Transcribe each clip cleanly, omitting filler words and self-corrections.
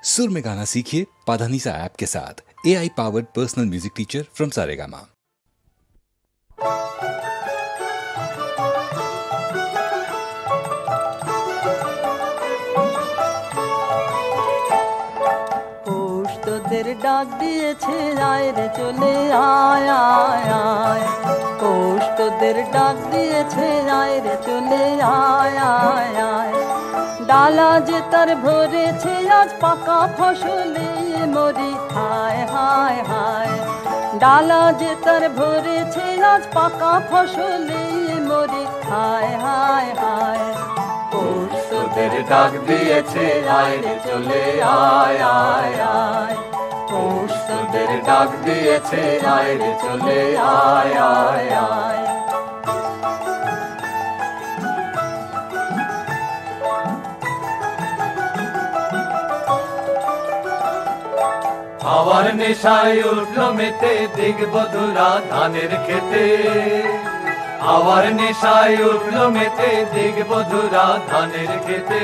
सुर में गाना सीखिए पाधानीसा ऐप के साथ। AI powered personal music teacher from Saregama. তোদের ডাক দিয়েছে আয় রে চলে আয় আয় আয়, পৌষ তোদের ডাক দিয়েছে আয় রে চলে আয় আয় আয়। ডালা যে তার ভরেছে আজ পাকা ফসলে মরি হায় হায় হায়। ডালা যে তার ভরেছে আজ পাকা ফসলে মরি হায় হায় হায়। পৌষ তোদের ডাক দিয়েছে আয় রে চলে আয় আয় আয়, পৌষ তোদের ডাক দিয়েছে আয় রে চলে আয় আয় আয়। হাওয়ার নেশায় উঠলো মেতে দিগবধুরা ধানের খেতে, হাওয়ার নেশায় উঠলো মেতে দিগবধুরা ধানের খেতে।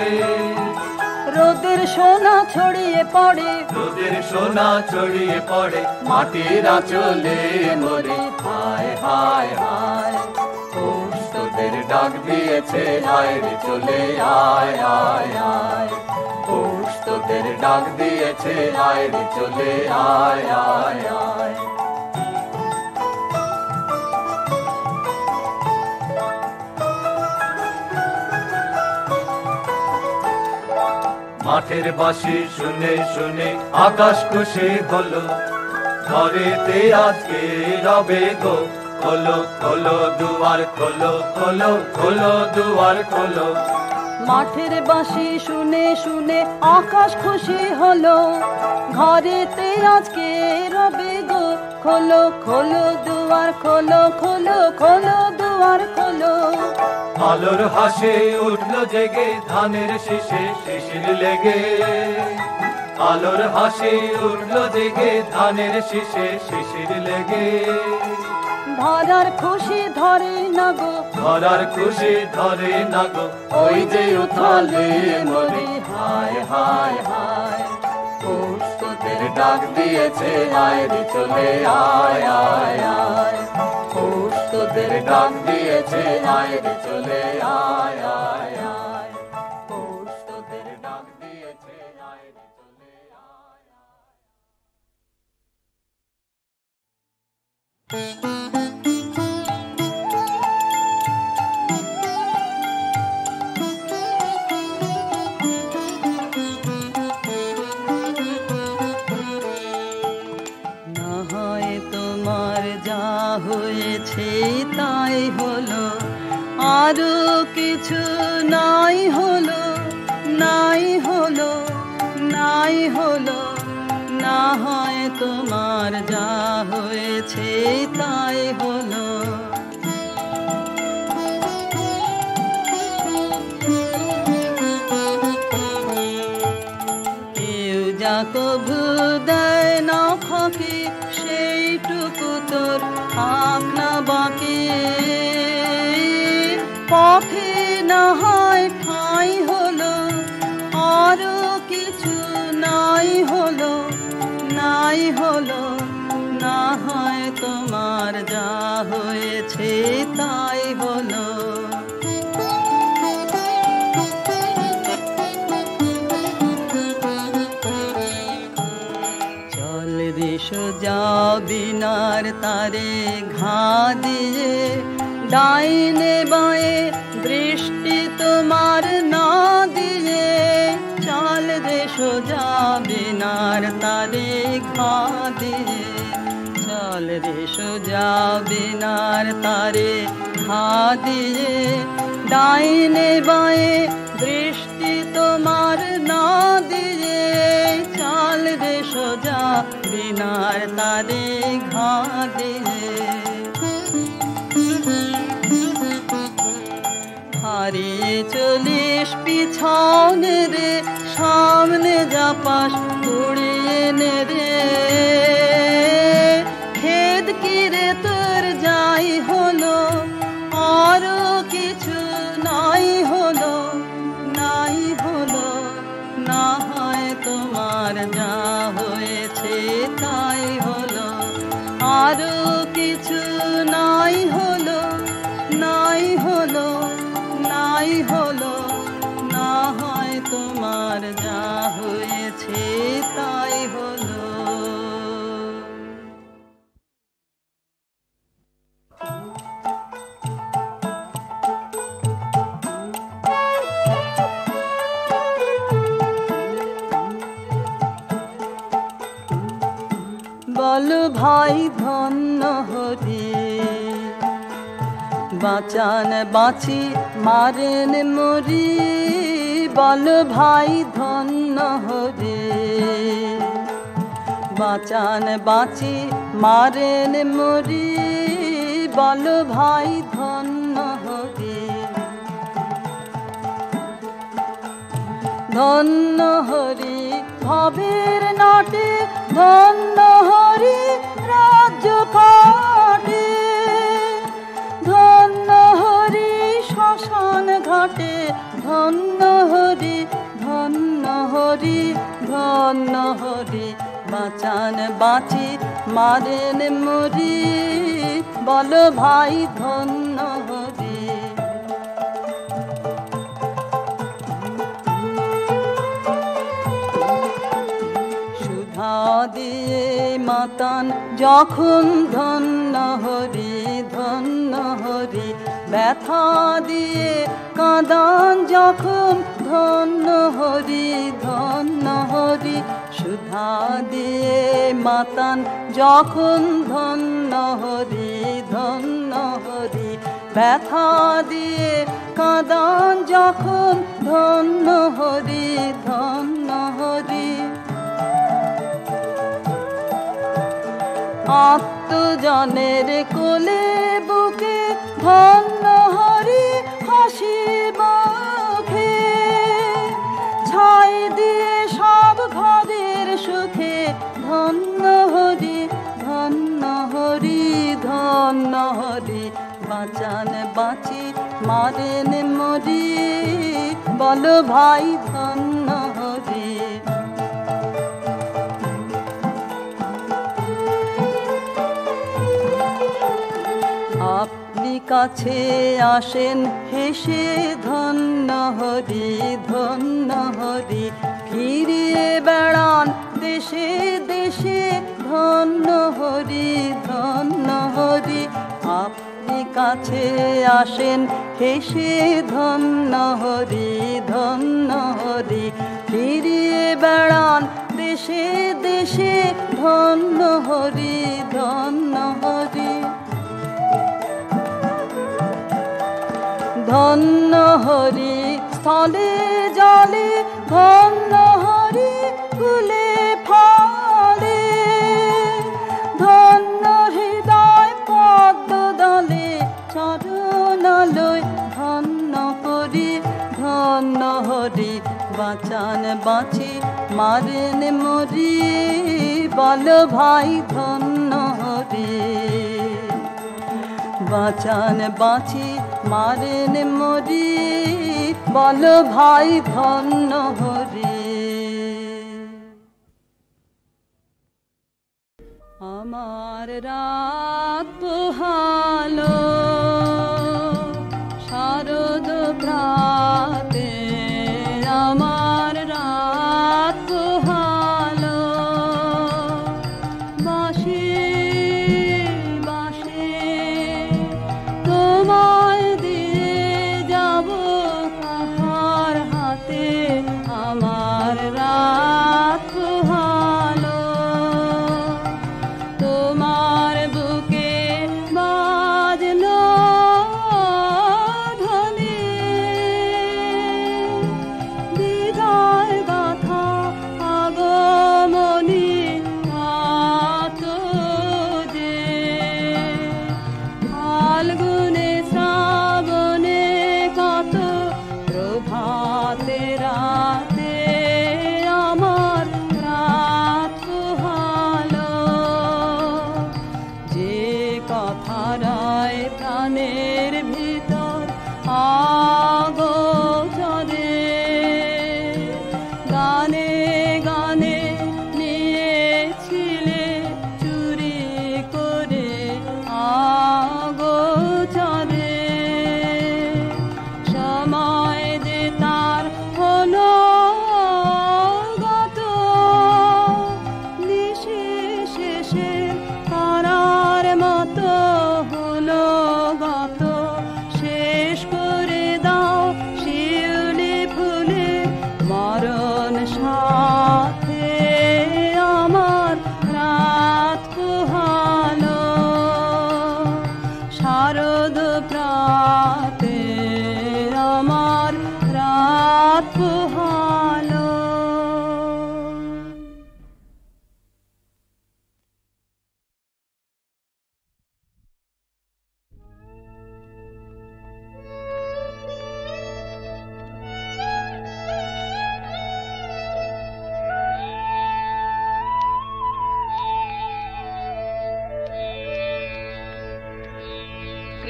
রোদের সোনা ছড়িয়ে পড়ে, রোদের সোনা ছড়িয়ে পড়ে মাটির আঁচলে মরে হায় হায় হায়। পৌষ তোদের ডাক দিয়েছে আয় রে চলে আয় আয় আয়, পৌষ তোদের ডাক দিয়েছে আয় রে চলে আয় আয় আয়। মাঠের বাঁশি শুনে শুনে আকাশ খুশি হলো, ঘরেতে আজকে রবে গো খোলো খোলো দুয়ার খোলো খোলো খোলো দুয়ার খোলো। মাঠের বাঁশি শুনে শুনে আকাশ খুশি হলো, ঘরেতে আজকে রবে গো খোলো খোলো দুয়ার খোলো খোলো খোলো দুয়ার খোলো। আলোর হাসে উঠলো জেগে ধানের শীষে শিশির লেগে, আলোর হাসে উঠলো জেগে ধানের শীষে শিশির লেগে। ধরার খুশি ধরে না গো, ধরার খুশি ধরে না গো ওই যে উথালে মরি হায় হায় হায়। পৌষ তোদের ডাক দিয়েছে আয় রে চলে আয় আয় আয়, পৌষ তোদের ডাক দিয়েছে আয় রে চলে আয় আয় আয়, পৌষ তোদের ডাক দিয়েছে আয় রে চলে আয় আয়। হয়েছে তাই হলো, আরো কিছু নাই হলো নাই হলো নাই হলো। না হয় তোমার যা হয়েছে তাই হলো। কেউ যা কভু দেয় না ফাঁকি, সেইটুকু তোর থাক না বাকি। পথে না হয় ঠাঁই হলো, আরো কিছু নাই হলো নাই হলো। না হয় তোমার যা হয়েছে তাই হলো। সোজা বিনার তারে ঘা দিয়ে, ডাইনে বাঁয়ে দৃষ্টি তোমার না দিয়ে। চল রে সোজা বিনার তারে ঘা দিয়ে, চল রে সোজা বিনার তারে ঘা দিয়ে। ডাইনে বাঁয়ে দৃষ্টি তোমার না দিয়ে, চল রে সোজা বিনার তারে ঘা দিয়ে। হারিয়ে চলিস পিছনে রে, সামনে যা পাস উড়িয়ে নে রে। খেদ কি রে তোর যাই হলো, আরো কিছু নাই হলো নাই হলো। না হয় তোমার তোমার যা হয়েছে তাই হলো, আরো কিছু নাই হলো, নাই হলো, নাই হলো, না হয় তোমার যা হয়েছে তাই হলো। বলো ভাই ধন্য হরি, বাঁচান বাঁচি মারেন মরি, বলো ভাই ধন্য হরি, বাঁচান বাঁচি মারেন মরি, বলো ভাই ধন্য হরি। ধন্য হরি ভবের নাটে, ধন্য হরি রাজ্য কাটে, ধন্য হরি শ্মশান ঘাটে, ধন্য হরি, ধন্য হরি, ধন্য হরি, বাঁচান বাঁচি মারেন মরি, বলো ভাই ধন্য হরি। সুধা দিয়ে মাতান যখন ধন্য হরি, ধন্য হরি, ব্যথা দিয়ে কাঁদান যখন ধন্য হরি, ধন্য হরি, সুধা দিয়ে মাতান যখন ধন্য হরি, ধন্য হরি, ব্যথা দিয়ে কাঁদান যখন ধন্য হরি, ধন্য হরি। আত্মজনের কোলে বুকে ধন্য হরি হাসি মুখে, ছাই দিয়ে সব ঘরের সুখে, ধন্য হরি, ধন্য হরি, ধন্য হরি, বাঁচান বাঁচি মারেন মরি, বলো ভাই ধন্য হরি। আপনি কাছে আসেন হেসে, ধন্য হরি, ধন্য হরি, ফিরিয়ে বেড়ান দেশে দেশে, ধন্য হরি, ধন্য হরি, আপনি কাছে আসেন হেসে, ধন্য হরি, ধন্য হরি, ফিরিয়ে বেড়ান দেশে দেশে, ধন্য হরি, ধন্য হরি। ধন্য হরি স্থলে জলে, ধন্য হরি কুলে ফলে, ধন্য হৃদয় পদ্ম দলে, চরণালয় ধন্য হরি, ধন্য হরি, বাঁচান বাঁচি মারেন মরি, বলো ভাই ধন্য হরি। বাঁচান বাঁচি মারেন মরি, বলো ভাই ধন্য হরি। আমার রাত পোহালো শারদ প্রাতে, আমার রাত পোহালো বাঁশি বাঁশি, তোমায় দিয়ে যাব কাহার হাতে, আমার রাত পোহালো তোমার বুকে বা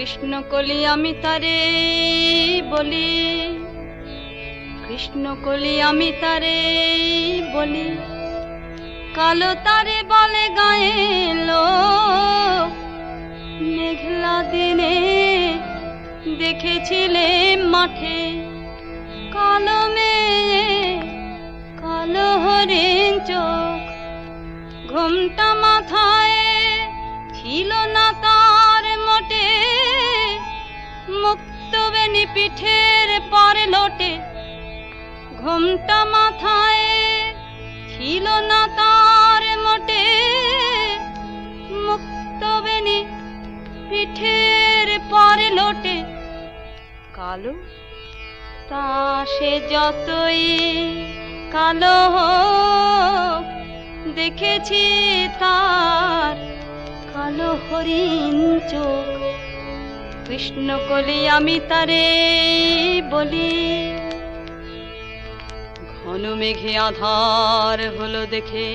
কৃষ্ণকলি আমি তারে বলি, কৃষ্ণকলি আমি তারে বলি, কালো তারে বলে গায়ে লোক। মেঘলা দিনে দেখেছিলে মাঠে কালো মেয়ে, কালো হরিণ চোখ। ঘুমটা মাথায় ছিল না তার মোটে, মুক্ত বেনি পিঠের পরে লোটে। ঘুমটা মাথায় ছিল না তার মোটে, মুক্ত বেনি পিঠের পরে লোটে। কালো তা সে যতই কালো হোক, দেখেছি তার কালো হরিণ চোখ। কৃষ্ণকলি আমি তারে বলি। ঘন মেঘে আধার হলো দেখে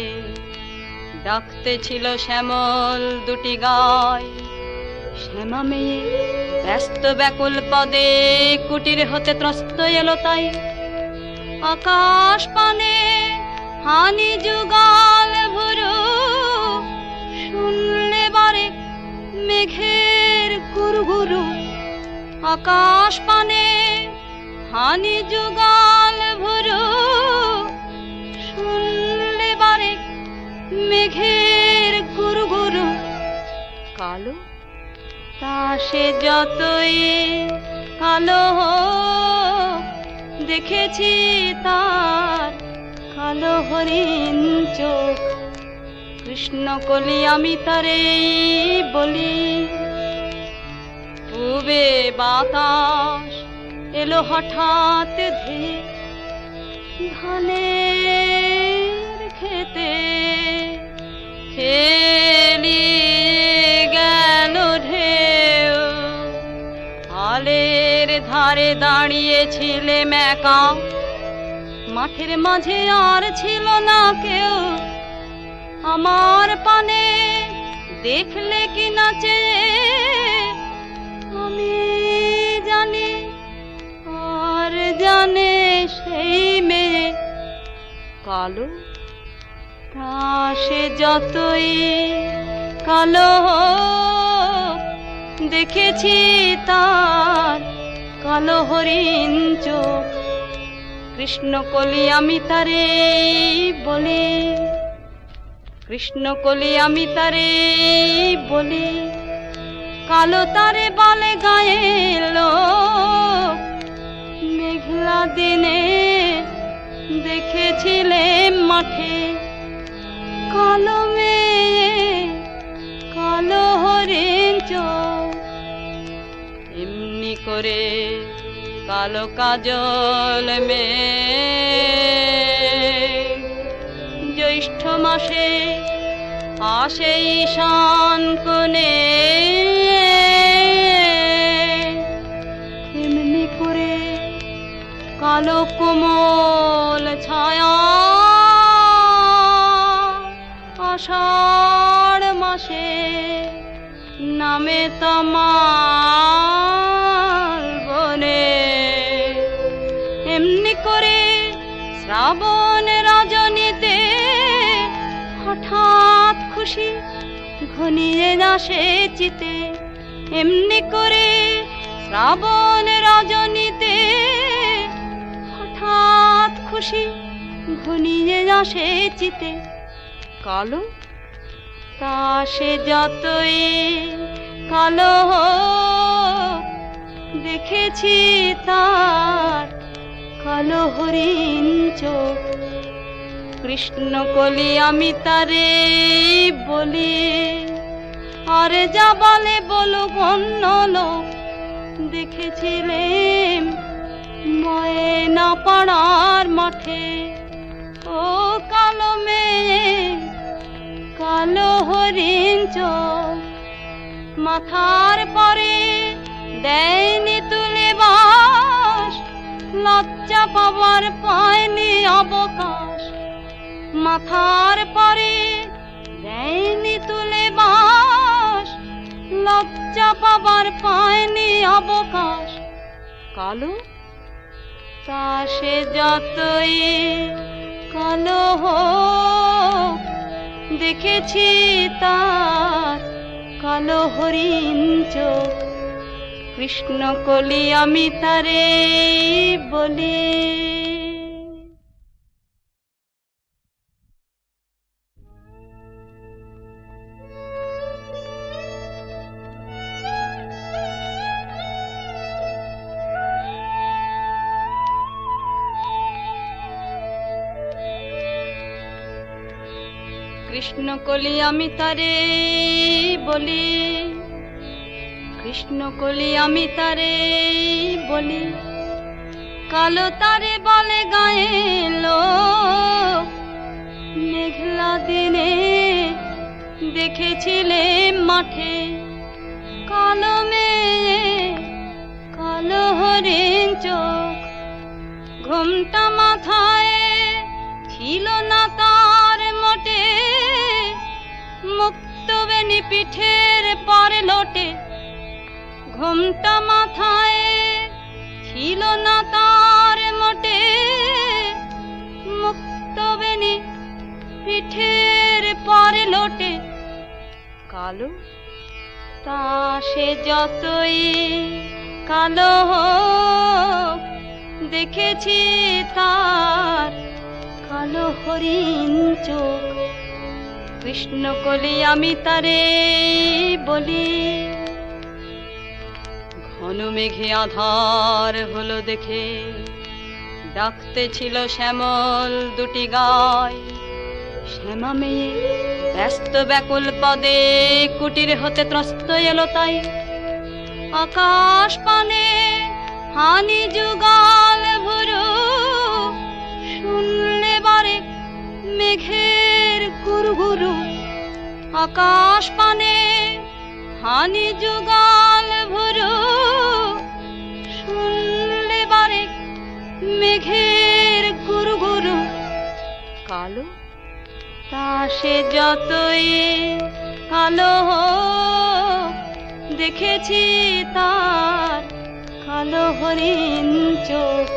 ডাকতে ছিল শ্যামল দুটি গায়। শ্যামা মেয়ে ব্যস্ত ব্যাকুল পদে কুটির হতে ত্রস্ত এলো তাই। আকাশ পানে হানি যুগাল ভুরু, শুনলে বারে মেঘের গুরুগুরু। আকাশ পানে হানি যুগাল ভুরু, শুনলে বারে মেঘের গুরুগুরু। কালো তা সে যতই কালো হোক, দেখেছি তার কালো হরিণ চোখ। কৃষ্ণকলি আমি তারে বলি। পূবে বাতাস এলো হঠাৎ ধেয়ে ধানের খেতে, খেলি গেল ঢেউ। আলের ধারে দাঁড়িয়েছিলে একা, মাঠের মাঝে আর ছিল না কেউ। আমার পানে দেখলে কি নাচে, আমি জানি আর জানে সেই মেয়ে। কালো তা সে যতই কালো হোক, দেখেছি তার কালো হরিণ চোখ। কৃষ্ণকলি আমি তারে বলি, কৃষ্ণকলি আমি তারে বলি, কালো তারে বলে গায়ে লোক। মেঘলা দিনে দেখেছিলে মাঠে কালো মেয়ে, কালো হরিণ চোখ। এমনি করে কালো কাজল মেঘ জ্যৈষ্ঠ মাসে আসে ঈশান কোণে। এমনি করে কালো কোমল ছায়া আষাঢ় মাসে নামে তমাল বনে। এমনি করে শ্রাবণ রজনীতে হঠাৎ খুশি ঘনিয়ে আসে চিতে। এমনি করে শ্রাবণ রজনীতে হঠাৎ খুশি ঘনিয়ে আসে চিতে। কালো তা সে যতই কালো হোক, দেখেছি তার কালো হরিণ চোখ। কৃষ্ণকলি আমি তারে বলি। আর যা বলে বলুক অন্য লোক, দেখেছিলেন ময়না পাড়ার মাঠে। ও কালো মেয়ে, কালো হরিণ চোখ। মাথার পরে দেয়নি তুলে বাস, লজ্জা পাবার পায়নি অবকাশ। মাথার পরে দেয়নি তুলে বাস, লজ্জা পাবার পায়নি অবকাশ। কালো তা সে যতই কালো হোক, দেখেছি তার কালো হরিণ চোখ। কৃষ্ণ কলি আমি তারে বলি। কৃষ্ণ কলি আমি তারে বলি, কৃষ্ণ কলি আমি তারে বলি। কালো তারে বলে গায়ের লোক, মেঘলা দিনে দেখেছিলে মাঠে। কালো মেয়ে কালো হরিণ চোখ, ঘোমটা মাথায় ছিল না তার মোটে। মুক্ত বেনি পিঠের পরে লোটে, ঘোমটা মাথায় ছিল না তার মোটে। মুক্ত বেনি পিঠের পরে লোটে। কালো তা সে যতই কালো হোক, দেখেছি তার কালো হরিণ চোখ। কৃষ্ণ কলি আমি তারে বলি। ঘন মেঘে আধার হলো দেখে, ডাকতে ছিল শ্যামল দুটি গায়। শ্যামা মেয়ে ব্যস্ত ব্যাকুল পদে কুটির হতে ত্রস্ত এলো তাই। আকাশ পানে হানি যুগাল ভুরু, শুনলে বারে মেঘের গুরুগুরু। আকাশ পানে হানি যুগাল ভুরু, শুনলে বারে মেঘের গুরুগুরু। কালো তা সে যতই কালো হোক, দেখেছি তার কালো হরিণ চোখ।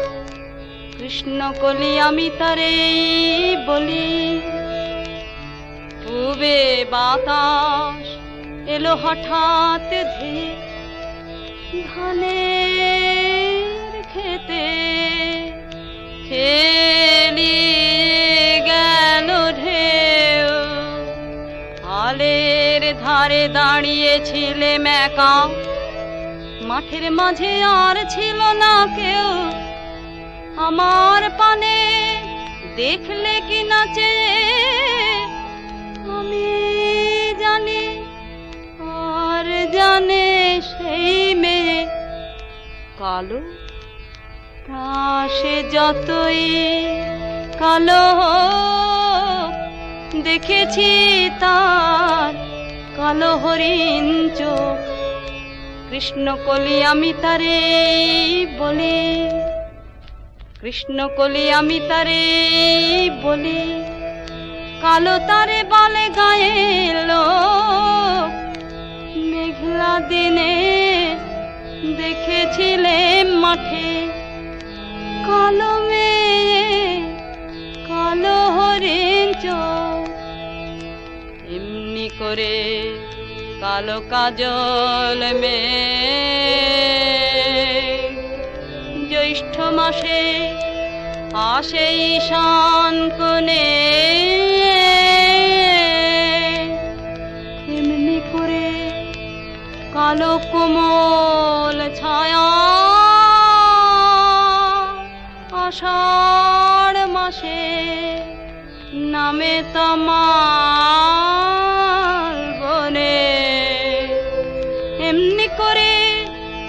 কৃষ্ণ কলি আমি তারে বলি। পূবে বাতাস এলো হঠাৎ ধেয়ে, ধানের খেতে খেলি গেল ঢেউ। আলের ধারে দাঁড়িয়েছিলে মেকা, মাঠের মাঝে আর ছিল না কেউ। আমার পানে দেখলে কি নাচে, আমি জানি আর জানে সেই মেয়ে। কালো তা সে যতই কালো হোক, দেখেছি তার কালো হরিণ চোখ। কৃষ্ণ কলি আমি তারে বলি, কৃষ্ণ কলি আমি তারে বলি। কালো তারে বলে গায়ের লোক, মেঘলা দিনে দেখেছিলে মাঠে। কালো মেয়ে কালো হরিণ চোখ। এমনি করে কালো কাজল মেঘ জ্যৈষ্ঠ মাসে আসে ঈশান কোণে। এমনি করে কালো কোমল ছায়া আষাঢ় মাসে নামে তমাল বনে। এমনি করে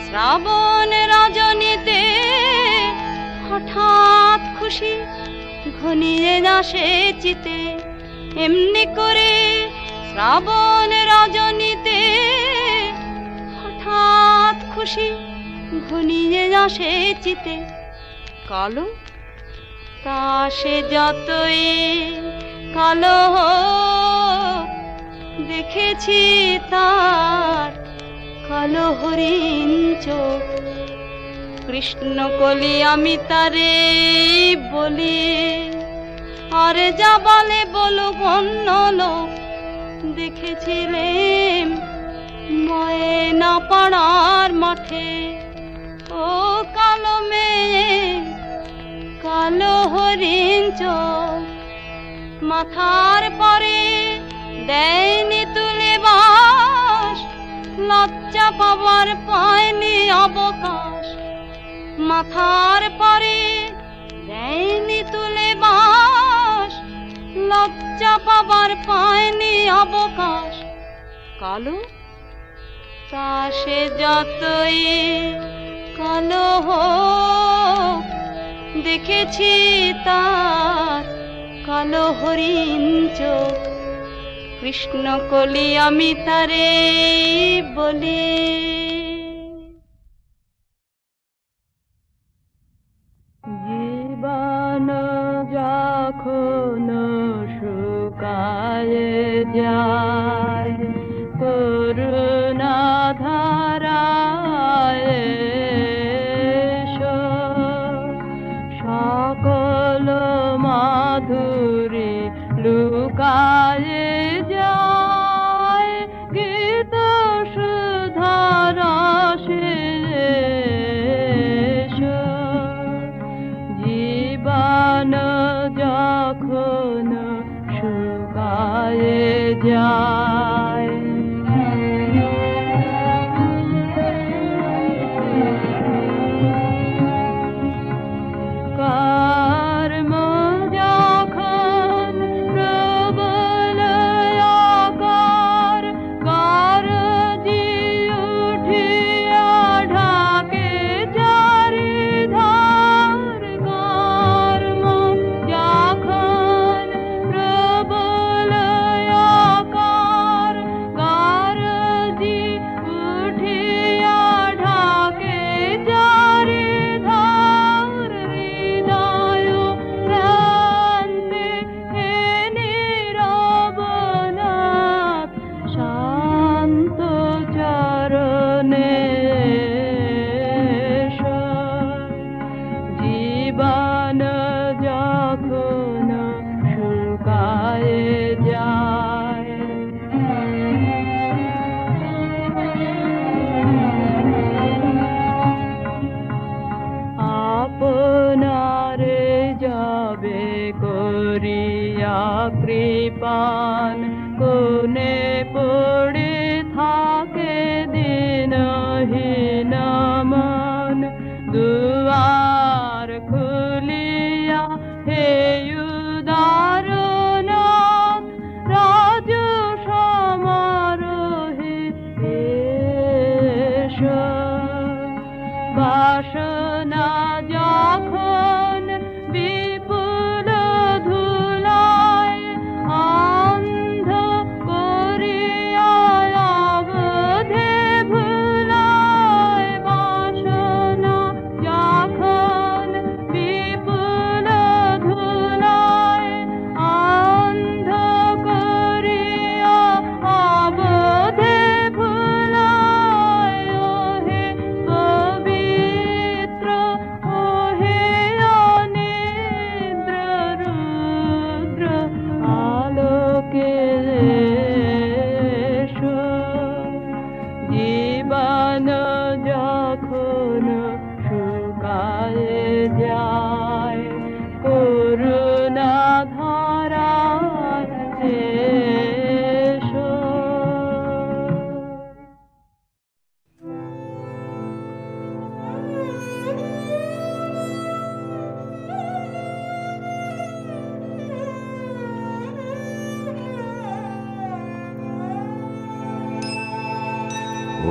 শ্রাবণ রজনীতে হঠাৎ খুশি ঘনিয়ে আসে চিতে। এমনি করে শ্রাবণ রজনীতে হঠাৎ খুশি ঘনিয়ে আসে চিতে। কালো তা সে যতই কালো হোক, দেখেছি তার কালো হরিণ চোখ কৃষ্ণ কলি আমি তারে বলি, আরে যা বলে বলো অন্য লোক দেখেছিলেন ময়না পাড়ার মাঠে। ও কালো মেয়ে কালো হরিণ চোখ মাথার পরে দেয়নি তুলে বাস, লজ্জা পাবার পায়নি অবকাশ। মাথার পরে দেয়নি তুলে বাস, লজ্জা পাবার পায়নি অবকাশ। কালো তা সে যতই কালো হোক দেখেছি তার কালো হরিণ চোখ কৃষ্ণ কলি আমি তারে বলি। জীবন যখন শুকায় যায় করুণা ধারায় সকল মাধুরী লুকায় যায় গীত সুধার জীবন যখন শুকায় যায় কৃপান কোনে পড়ে থাকে দিনহীন মন দুয়ার খুলিয়া হে উদারনাথ রাজ সমারোহে এসো। বাসনা যখন বিপুল ধুলায় অন্ধ করিয়া অবধে ভুলায়, বাসনা যখন বিপুল ধুলায় অন্ধ করিয়া অবধে ভুলায়। ওহে পবিত্র ওহে অনিদ্র রুদ্র আলোকে এসো। জীবন যখন শুকায় যায় করুণা ধারায় এসো।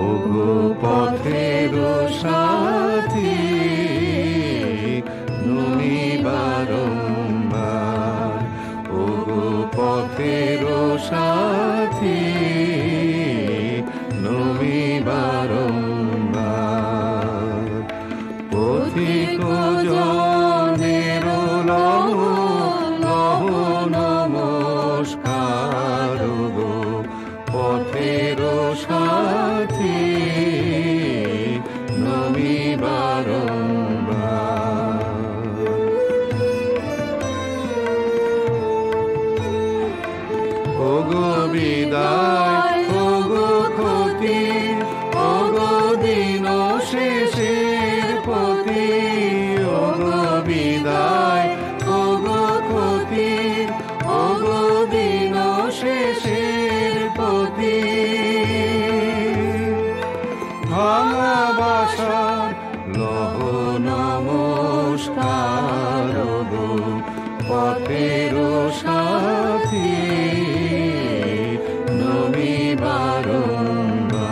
ওগো পথের সাথী নমি বারম্বার, ওগো পথের সাথী নমি বারম্বার। পথিক জনের লহ লহ নমস্কার গো পথের সাথী ওগো বিদায়, ওগো ক্ষতি, ওগো দিন শেষের পতি, ওগো বিদায়, ওগো ক্ষতি, ওগো দিন শেষের পতি। ভাঙা বাসার লহ নমস্কার গো পথের সাথী নমি বারংবার।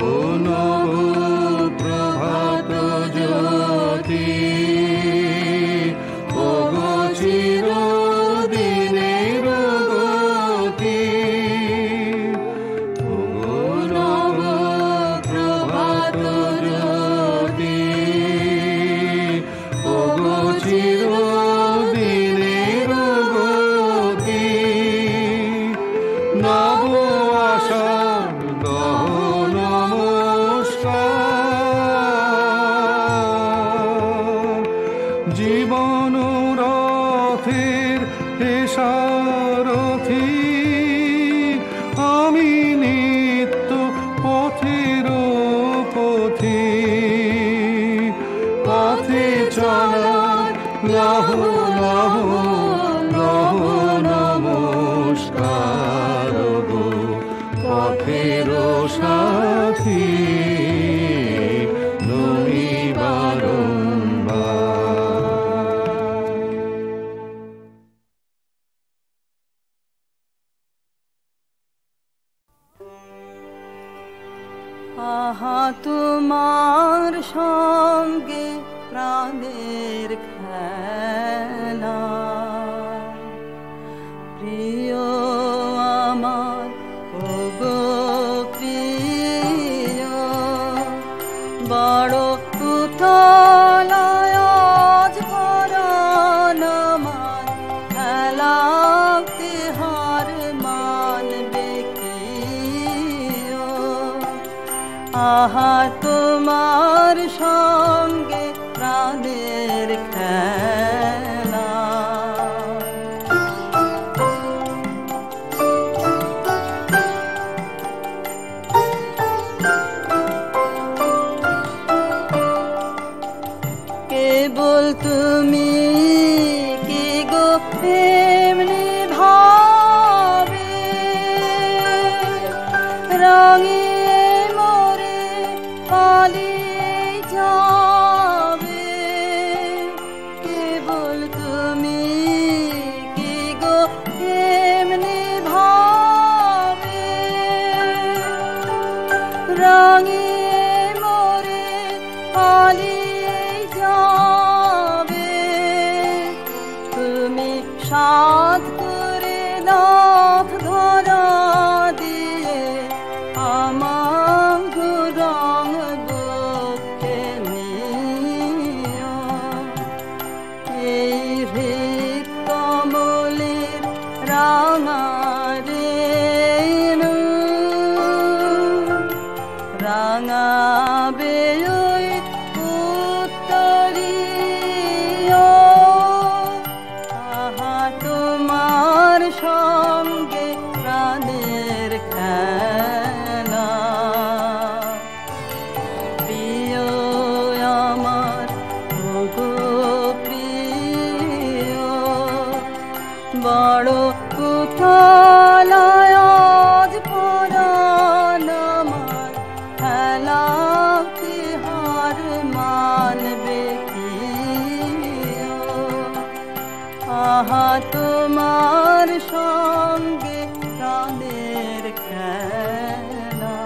ও নব প্রভাত জ্যোতি, ও গো চিরদিনের গতি, ও নব প্রভাত জ্যোতি, ও গো চিরদিনের গতি, নব আশার দহ নমস্কার। জীবন রথের সারথি, আমি নিত্য পথের পথি, পথে চলার লহ লহ লহ নমস্কার গো পথের সাথী নমি বারংবার। আহা তোমার সঙ্গে প্রাণের খেলা, প্রিয় আমার ওগো প্রিয়, বড় উতলায় আজ পরাণ আমার, খেলাতে হার মানবে কিও। আহা তোমার সঙ্গে প্রাণের খেলা, কেবল তুমি কি গো এমনি ভাবে রাঙিয়ে মোরে পালিয়ে যাবে। কেবল তুমি কি গো এমনি ভাবে রাঙিয়ে মোরে পালিয়ে যাবে। তুমি সাধ করে নাথ ধরা দিয়ে আমার রং বুকে নিও। এই হৃদ কমলের রাঙা রেণু রাঙাবে ওই উত্তরীয়। আহা তোমার সঙ্গে প্রাণের খেলা, প্রিয় আমার ওগো প্রিয়, বড় উতলায় আজ পরাণ আমার, খেলাতে হার মানবে কিও। আহা তোমার সঙ্গে প্রাণের খেলা।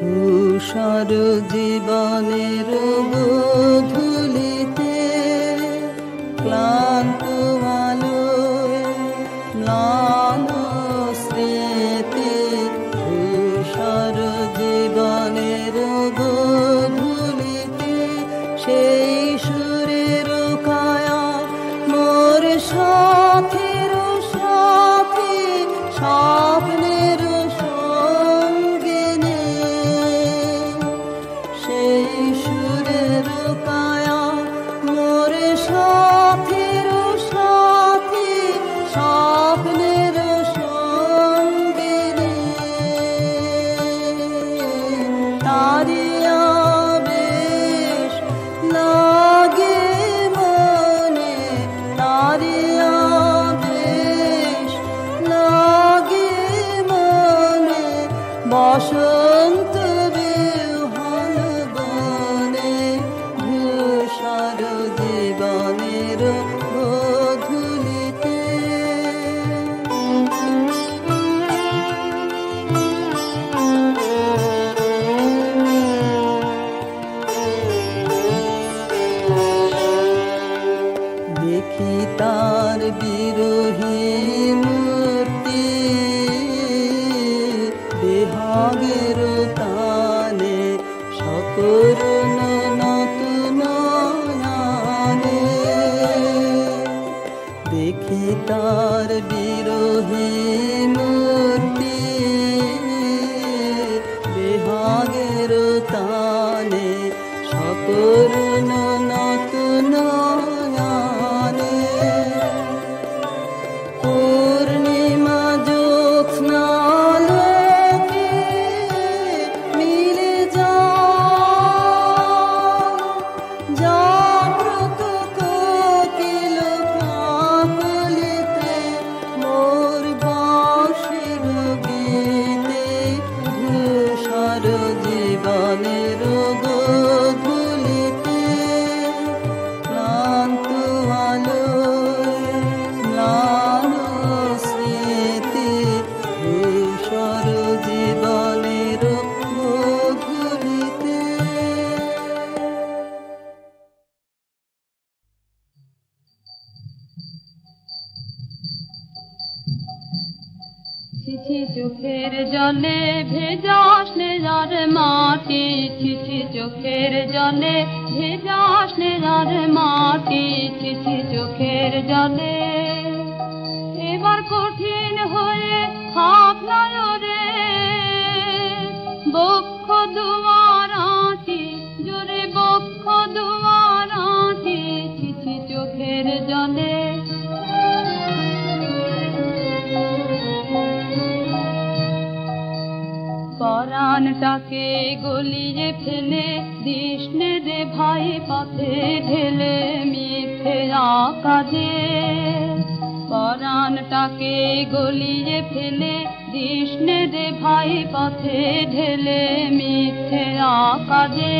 ধূসর জীবনের গোধূলিতে ক্লান্ত আলোয় ম্লান স্মৃতি, ধূসর গোধূলিতে সেই সুরের কায়া মোর সাথীর সাথী স্বপ্নের সঙ্গিনী সেই সুরের কায়া মোর সাথীর সাথী স্বপ্নের সঙ্গিনী তারি আবেশ লাগে মনে তারি আবেশ লাগে মনে বসন্ত বিহন বনে ধূসর জীবনের গোধূলিতে দেখি তার বিরোহী মূর্তি বেহাগের তানে সকরুণ নতুন নয়নে দেখি তার বিরোহী মূর্তি বেহাগের তানে সকরুণ নতুন নয়নে পূর্ণিমা জ্যোৎস্নালোকে মিলে জাগ্রত কোকিল কাকলিতে মোর বাঁশির গীতে ধূসর জীবনের গোধূলিতে ক্লান্ত আলোয় ম্লান স্মৃতি ধূসর জীবনের গোধূলিতে ছিছি চোখের জলে ভেজাস নেজার মাটি ছিছি চোখের জলে ভেজাস নেজার মাটি ছিছি চোখের জলে এবার কঠিন হয়ে হাত নয়রে বক্ষ দুয়ার আঁটি জোরে বক্ষ দুয়ার আঁটি ছিছি চোখের জলে পরাণটাকে গলিয়ে ফেলে দিসনে রে ভাই পথে ঢেলে মিথ্যে কাজে পরাণটাকে গলিয়ে ফেলে দিসনে রে ভাই পথে ঢেলে মিথ্যে কাজে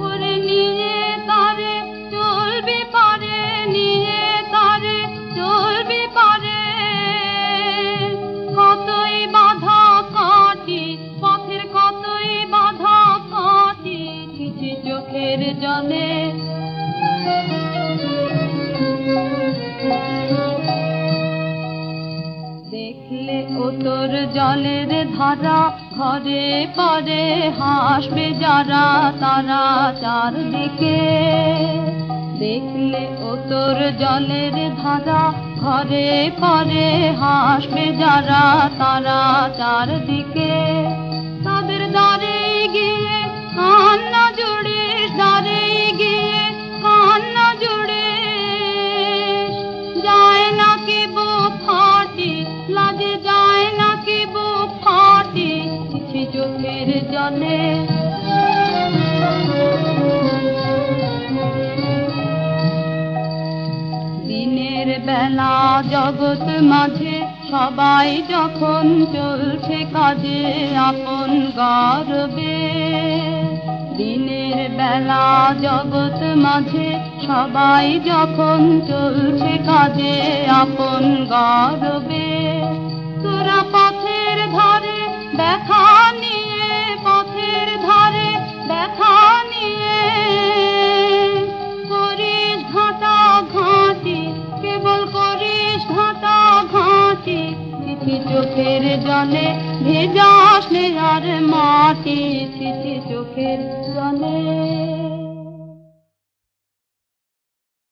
ওরে নিয়ে তারে চলবি পারে নিয়ে তারে চলবি পারে কতই বাধা কাটি পথের কতই বাধা কাটি ছিছি চোখের জলে দেখলে ও তোর জলের ধারা ঘরে পরে হাসবে যারা তারা চারদিকে দেখলে ও তোর জলের ধারা ঘরে পরে হাসবে যারা তারা চারদিকে তাদের দ্বারে গিয়ে কান্না জুড়িস দ্বারে গিয়ে কান্না জুড়িস যায় না কি বুক ফাটি লাজে যায় না কি বুক ফাটি ছিছি চোখের জলে দিনের বেলা জগৎ মাঝে সবাই যখন চলছে কাজে আপন গর্বে দিনের বেলা জগৎ মাঝে সবাই যখন চলছে কাজে আপন গর্বে তোরা পথের ধারে দেখা নিয়ে পথের ধারে দেখা নিয়ে করিস ঘাটা ঘাটি কেবল করিস ঘাটা ঘাটি চিঠি চোখের জলে ভেজা স্নেহার মাটি, ছিছি চোখের জলে।